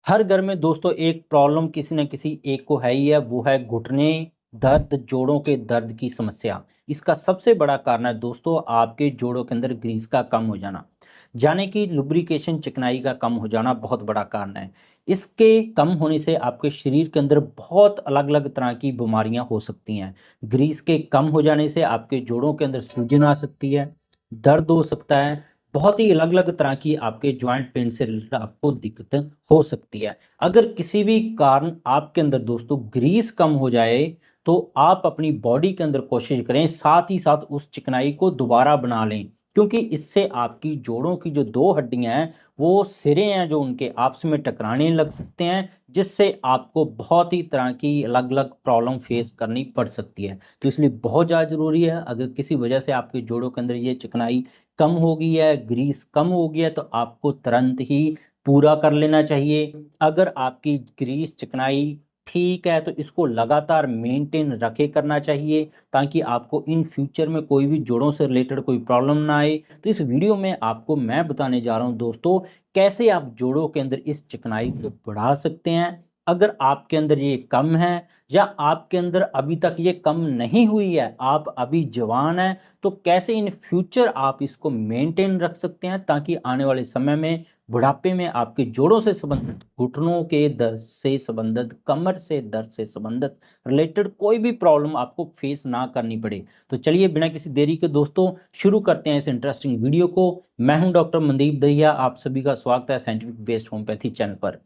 हर घर में दोस्तों एक प्रॉब्लम किसी न किसी एक को है ही है, वो है घुटने दर्द, जोड़ों के दर्द की समस्या। इसका सबसे बड़ा कारण है दोस्तों आपके जोड़ों के अंदर ग्रीस का कम हो जाना, यानी कि लुब्रिकेशन, चिकनाई का कम हो जाना बहुत बड़ा कारण है। इसके कम होने से आपके शरीर के अंदर बहुत अलग अलग तरह की बीमारियां हो सकती हैं। ग्रीस के कम हो जाने से आपके जोड़ों के अंदर सूजन आ सकती है, दर्द हो सकता है, बहुत ही अलग अलग तरह की आपके ज्वाइंट पेन से रिलेटेड आपको दिक्कत हो सकती है। अगर किसी भी कारण आपके अंदर दोस्तों ग्रीस कम हो जाए तो आप अपनी बॉडी के अंदर कोशिश करें, साथ ही साथ उस चिकनाई को दोबारा बना लें, क्योंकि इससे आपकी जोड़ों की जो दो हड्डियां हैं, वो सिरे हैं जो उनके आपस में टकराने लग सकते हैं, जिससे आपको बहुत ही तरह की अलग अलग प्रॉब्लम फेस करनी पड़ सकती है। तो इसलिए बहुत ज़्यादा ज़रूरी है, अगर किसी वजह से आपके जोड़ों के अंदर ये चिकनाई कम हो गई है, ग्रीस कम हो गया है, तो आपको तुरंत ही पूरा कर लेना चाहिए। अगर आपकी ग्रीस चिकनाई ठीक है तो इसको लगातार मेंटेन रखे करना चाहिए, ताकि आपको इन फ्यूचर में कोई भी जोड़ों से रिलेटेड कोई प्रॉब्लम ना आए। तो इस वीडियो में आपको मैं बताने जा रहा हूं दोस्तों, कैसे आप जोड़ों के अंदर इस चिकनाई को बढ़ा सकते हैं। अगर आपके अंदर ये कम है या आपके अंदर अभी तक ये कम नहीं हुई है, आप अभी जवान हैं, तो कैसे इन फ्यूचर आप इसको मेंटेन रख सकते हैं, ताकि आने वाले समय में बुढ़ापे में आपके जोड़ों से संबंधित, घुटनों के दर्द से संबंधित, कमर से दर्द से संबंधित रिलेटेड कोई भी प्रॉब्लम आपको फेस ना करनी पड़े। तो चलिए बिना किसी देरी के दोस्तों शुरू करते हैं इस इंटरेस्टिंग वीडियो को। मैं हूं डॉक्टर मनदीप दहिया, आप सभी का स्वागत है साइंटिफिक बेस्ड होम्योपैथी चैनल पर।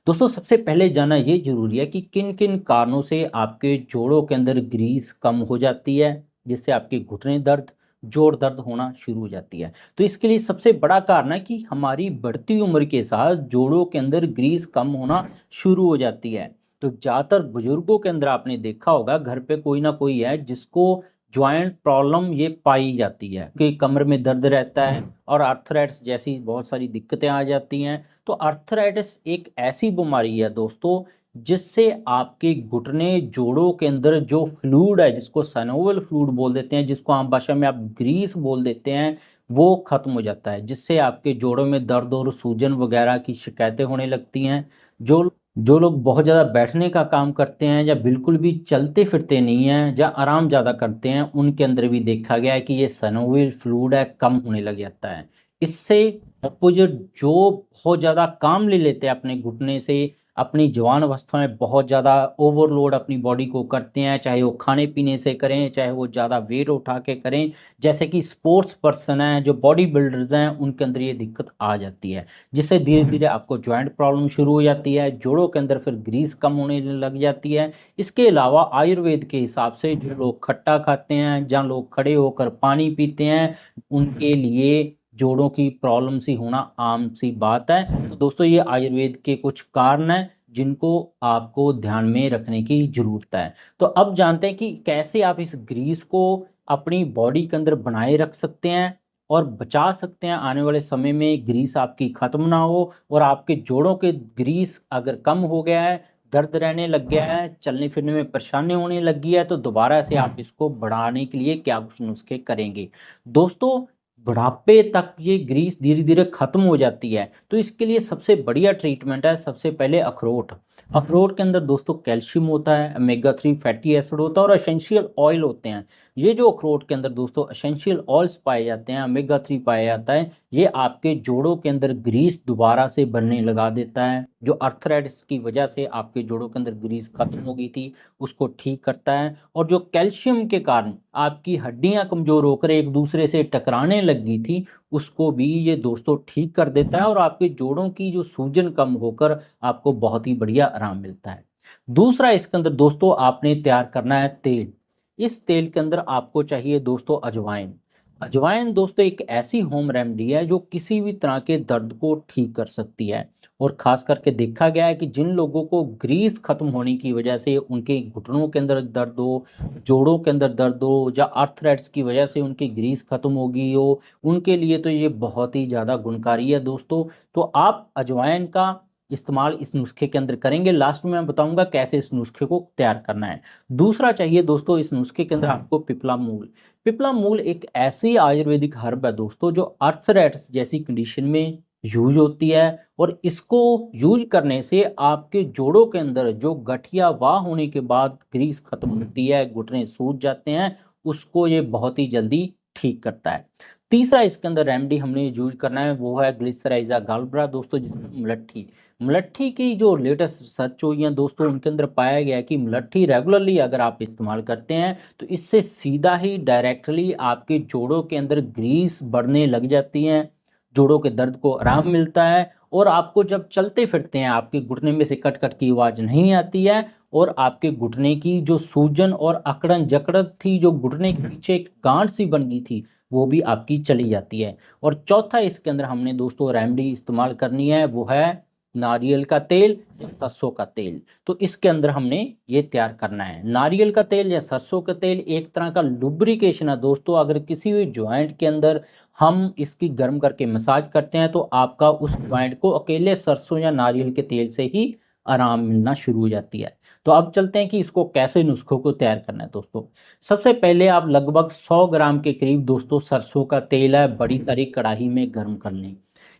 दोस्तों सबसे पहले जानना ये जरूरी है कि किन किन कारणों से आपके जोड़ों के अंदर ग्रीस कम हो जाती है, जिससे आपके घुटने दर्द, जोड़ दर्द होना शुरू हो जाती है। तो इसके लिए सबसे बड़ा कारण है कि हमारी बढ़ती उम्र के साथ जोड़ों के अंदर ग्रीस कम होना शुरू हो जाती है। तो ज़्यादातर बुजुर्गों के अंदर आपने देखा होगा, घर पे कोई ना कोई है जिसको ज्वाइंट प्रॉब्लम ये पाई जाती है कि कमर में दर्द रहता है और आर्थराइटिस जैसी बहुत सारी दिक्कतें आ जाती हैं। तो आर्थराइटिस एक ऐसी बीमारी है दोस्तों, जिससे आपके घुटने जोड़ों के अंदर जो फ्लूइड है, जिसको सैनोवल फ्लूइड बोल देते हैं, जिसको आम भाषा में आप ग्रीस बोल देते हैं, वो खत्म हो जाता है, जिससे आपके जोड़ों में दर्द और सूजन वगैरह की शिकायतें होने लगती हैं। जो जो लोग बहुत ज़्यादा बैठने का काम करते हैं या बिल्कुल भी चलते फिरते नहीं हैं या आराम ज़्यादा करते हैं, उनके अंदर भी देखा गया है कि ये सैनोवियल फ्लूइड है कम होने लग जाता है। इससे अपोजिट जो बहुत ज़्यादा काम ले लेते हैं अपने घुटने से, अपनी जवान अवस्था में बहुत ज़्यादा ओवरलोड अपनी बॉडी को करते हैं, चाहे वो खाने पीने से करें, चाहे वो ज़्यादा वेट उठा के करें, जैसे कि स्पोर्ट्स पर्सन हैं, जो बॉडी बिल्डर्स हैं, उनके अंदर ये दिक्कत आ जाती है, जिससे धीरे धीरे आपको ज्वाइंट प्रॉब्लम शुरू हो जाती है, जोड़ों के अंदर फिर ग्रीस कम होने लग जाती है। इसके अलावा आयुर्वेद के हिसाब से जो लोग खट्टा खाते हैं, जहाँ लोग खड़े होकर पानी पीते हैं, उनके लिए जोड़ों की प्रॉब्लम सी होना आम सी बात है। तो दोस्तों ये आयुर्वेद के कुछ कारण हैं जिनको आपको ध्यान में रखने की जरूरत है। तो अब जानते हैं कि कैसे आप इस ग्रीस को अपनी बॉडी के अंदर बनाए रख सकते हैं और बचा सकते हैं, आने वाले समय में ग्रीस आपकी खत्म ना हो। और आपके जोड़ों के ग्रीस अगर कम हो गया है, दर्द रहने लग गया है, चलने फिरने में परेशानी होने लगी है, तो दोबारा से आप इसको बढ़ाने के लिए क्या कुछ नुस्खे करेंगे। दोस्तों बुढ़ापे तक ये ग्रीस धीरे धीरे खत्म हो जाती है, तो इसके लिए सबसे बढ़िया ट्रीटमेंट है सबसे पहले अखरोट। अखरोट के अंदर दोस्तों कैल्शियम होता है, ओमेगा 3 फैटी एसिड होता है और एसेंशियल ऑयल होते हैं। ये जो अखरोट के अंदर दोस्तों एसेंशियल ऑयल्स पाए जाते हैं, ओमेगा 3 पाया जाता है, ये आपके जोड़ों के अंदर ग्रीस दोबारा से बनने लगा देता है। जो अर्थराइटिस की वजह से आपके जोड़ों के अंदर ग्रीस खत्म हो गई थी, उसको ठीक करता है। और जो कैल्शियम के कारण आपकी हड्डियां कमजोर होकर एक दूसरे से टकराने लग गई थी, उसको भी ये दोस्तों ठीक कर देता है और आपके जोड़ों की जो सूजन कम होकर आपको बहुत ही बढ़िया आराम मिलता है। दूसरा इसके अंदर दोस्तों आपने तैयार करना है तेल। इस तेल के अंदर आपको चाहिए दोस्तों अजवाइन। अजवाइन दोस्तों एक ऐसी होम रेमेडी है जो किसी भी तरह के दर्द को ठीक कर सकती है। और खास करके देखा गया है कि जिन लोगों को ग्रीस खत्म होने की वजह से उनके घुटनों के अंदर दर्द हो, जोड़ों के अंदर दर्द हो, या आर्थराइटिस की वजह से उनकी ग्रीस खत्म हो गई हो, उनके लिए तो ये बहुत ही ज़्यादा गुणकारी है दोस्तों। तो आप अजवाइन का इस्तेमाल इस नुस्खे के अंदर करेंगे, लास्ट में मैं बताऊंगा कैसे इस नुस्खे को तैयार करना है। दूसरा चाहिए दोस्तों इस नुस्खे के अंदर आपको पिपला मूल। पिपला मूल एक ऐसी आयुर्वेदिक हर्ब है दोस्तों जो आर्थराइटिस जैसी कंडीशन में यूज होती है। और इसको यूज करने से आपके जोड़ों के अंदर जो गठिया वाह होने के बाद ग्रीस खत्म होती है, घुटने सूज जाते हैं, उसको ये बहुत ही जल्दी ठीक करता है। तीसरा इसके अंदर रेमेडी हमने यूज करना है वो है ग्लिसराइजा गालब्रा दोस्तों, जिसमें मुलट्ठी। मुलट्ठी की जो लेटेस्ट रिसर्च हुई है दोस्तों, उनके अंदर पाया गया है कि मुलट्ठी रेगुलरली अगर आप इस्तेमाल करते हैं तो इससे सीधा ही डायरेक्टली आपके जोड़ों के अंदर ग्रीस बढ़ने लग जाती है, जोड़ों के दर्द को आराम मिलता है, और आपको जब चलते फिरते हैं आपके घुटने में से कट कट की आवाज़ नहीं आती है, और आपके घुटने की जो सूजन और अकड़न जकड़न थी, जो घुटने के पीछे एक गांठ सी बन गई थी, वो भी आपकी चली जाती है। और चौथा इसके अंदर हमने दोस्तों रेमेडी इस्तेमाल करनी है वो है नारियल का तेल या सरसों का तेल। तो इसके अंदर हमने ये तैयार करना है। नारियल का तेल या सरसों का तेल एक तरह का लुब्रिकेशन है दोस्तों। अगर किसी भी ज्वाइंट के अंदर हम इसकी गर्म करके मसाज करते हैं तो आपका उस ज्वाइंट को अकेले सरसों या नारियल के तेल से ही आराम मिलना शुरू हो जाती है। तो अब चलते हैं कि इसको कैसे नुस्खों को तैयार करना है दोस्तों। सबसे पहले आप लगभग 100 ग्राम के करीब दोस्तों सरसों का तेल है बड़ी सारी कढ़ाई में गर्म कर लें।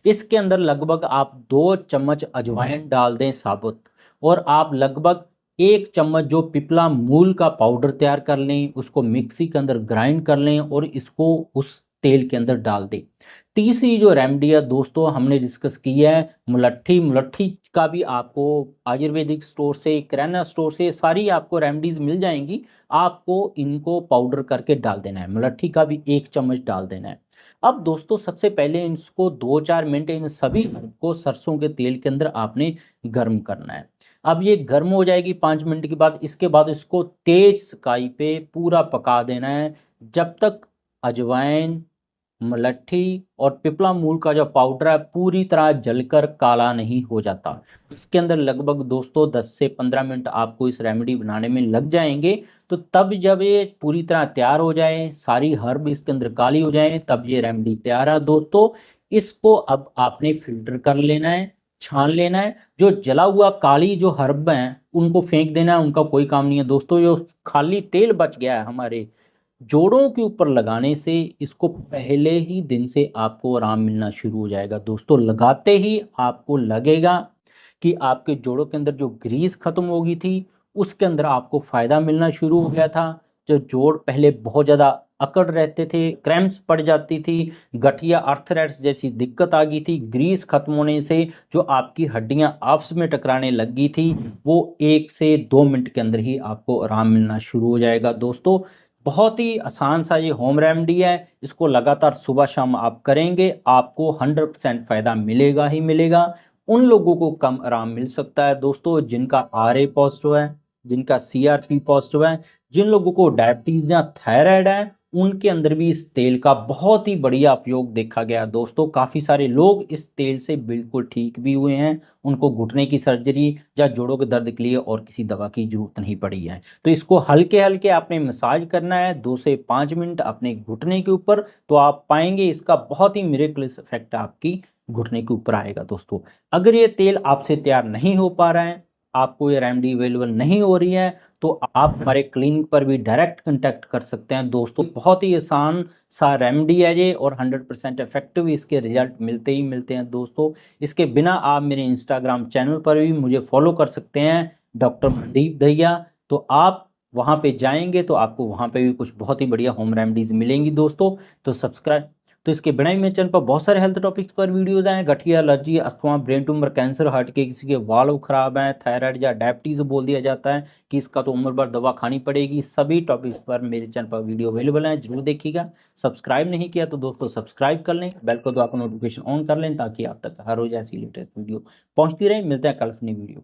इसके अंदर लगभग आप 2 चम्मच अजवाइन डाल दें साबुत, और आप लगभग 1 चम्मच जो पिपला मूल का पाउडर तैयार कर लें, उसको मिक्सी के अंदर ग्राइंड कर लें और इसको उस तेल के अंदर डाल दें। तीसरी जो रेमेडी है दोस्तों हमने डिस्कस की है मुलट्ठी। मुलट्ठी का भी आपको आयुर्वेदिक स्टोर से, किराना स्टोर से सारी आपको रेमेडीज मिल जाएंगी। आपको इनको पाउडर करके डाल देना है। मुलट्ठी का भी 1 चम्मच डाल देना है। अब दोस्तों सबसे पहले इसको 2-4 मिनट इन सभी को सरसों के तेल के अंदर आपने गर्म करना है। अब ये गर्म हो जाएगी 5 मिनट के बाद, इसके बाद इसको तेज सेकाई पे पूरा पका देना है जब तक अजवाइन, मुलट्ठी और पिपला मूल का जो पाउडर है पूरी तरह जलकर काला नहीं हो जाता। इसके अंदर लगभग दोस्तों 10 से 15 मिनट आपको इस रेमेडी बनाने में लग जाएंगे। तो तब जब ये पूरी तरह तैयार हो जाए, सारी हर्ब इसके अंदर काली हो जाए, तब ये रेमेडी तैयार है दोस्तों। इसको अब आपने फिल्टर कर लेना है, छान लेना है। जो जला हुआ काली जो हर्ब हैं उनको फेंक देना है, उनका कोई काम नहीं है दोस्तों। जो खाली तेल बच गया है हमारे जोड़ों के ऊपर लगाने से इसको पहले ही दिन से आपको आराम मिलना शुरू हो जाएगा दोस्तों। लगाते ही आपको लगेगा कि आपके जोड़ों के अंदर जो ग्रीस खत्म हो गई थी उसके अंदर आपको फायदा मिलना शुरू हो गया था। जो जोड़ पहले बहुत ज़्यादा अकड़ रहते थे, क्रैम्प्स पड़ जाती थी, गठिया आर्थराइटिस जैसी दिक्कत आ गई थी, ग्रीस खत्म होने से जो आपकी हड्डियां आपस में टकराने लग गई थी, वो 1 से 2 मिनट के अंदर ही आपको आराम मिलना शुरू हो जाएगा दोस्तों। बहुत ही आसान सा ये होम रेमेडी है। इसको लगातार सुबह शाम आप करेंगे, आपको 100% फ़ायदा मिलेगा ही मिलेगा। उन लोगों को कम आराम मिल सकता है दोस्तों जिनका RA पॉजिटिव है, जिनका CRP पॉजिटिव है, जिन लोगों को डायबिटीज़ या थायराइड है, उनके अंदर भी इस तेल का बहुत ही बढ़िया उपयोग देखा गया दोस्तों। काफ़ी सारे लोग इस तेल से बिल्कुल ठीक भी हुए हैं। उनको घुटने की सर्जरी या जोड़ों के दर्द के लिए और किसी दवा की जरूरत नहीं पड़ी है। तो इसको हल्के हल्के आपने मसाज करना है 2 से 5 मिनट अपने घुटने के ऊपर, तो आप पाएंगे इसका बहुत ही मिरेकलस इफेक्ट आपकी घुटने के ऊपर आएगा दोस्तों। अगर ये तेल आपसे तैयार नहीं हो पा रहा है, आपको ये रेमेडी अवेलेबल नहीं हो रही है, तो आप हमारे क्लिनिक पर भी डायरेक्ट कांटेक्ट कर सकते हैं दोस्तों। बहुत ही आसान सा रेमेडी है ये, और 100% इफेक्टिव इसके रिजल्ट मिलते ही मिलते हैं दोस्तों। इसके बिना आप मेरे इंस्टाग्राम चैनल पर भी मुझे फॉलो कर सकते हैं, डॉक्टर मनदीप दहिया। तो आप वहाँ पे जाएंगे तो आपको वहाँ पे भी कुछ बहुत ही बढ़िया होम रेमेडीज मिलेंगी दोस्तों। तो सब्सक्राइब, तो इसके बिना ही मेरे चैनल पर बहुत सारे हेल्थ टॉपिक्स पर वीडियोस हैं। गठिया, allergy, asthma, brain tumour, cancer, heart के किसी के वाल्व खराब हैं, थायराइड या डायबिटीज बोल दिया जाता है कि इसका तो उम्र भर दवा खानी पड़ेगी, सभी टॉपिक्स पर मेरे चैनल पर वीडियो अवेलेबल है, जरूर देखिएगा। सब्सक्राइब नहीं किया तो दोस्तों सब्सक्राइब कर लें, बेल को दबा कर नोटिफिकेशन ऑन कर लें ताकि आप तक हर रोज ऐसी लेटेस्ट वीडियो पहुंचती रहे। मिलते हैं कल अपनी वीडियो।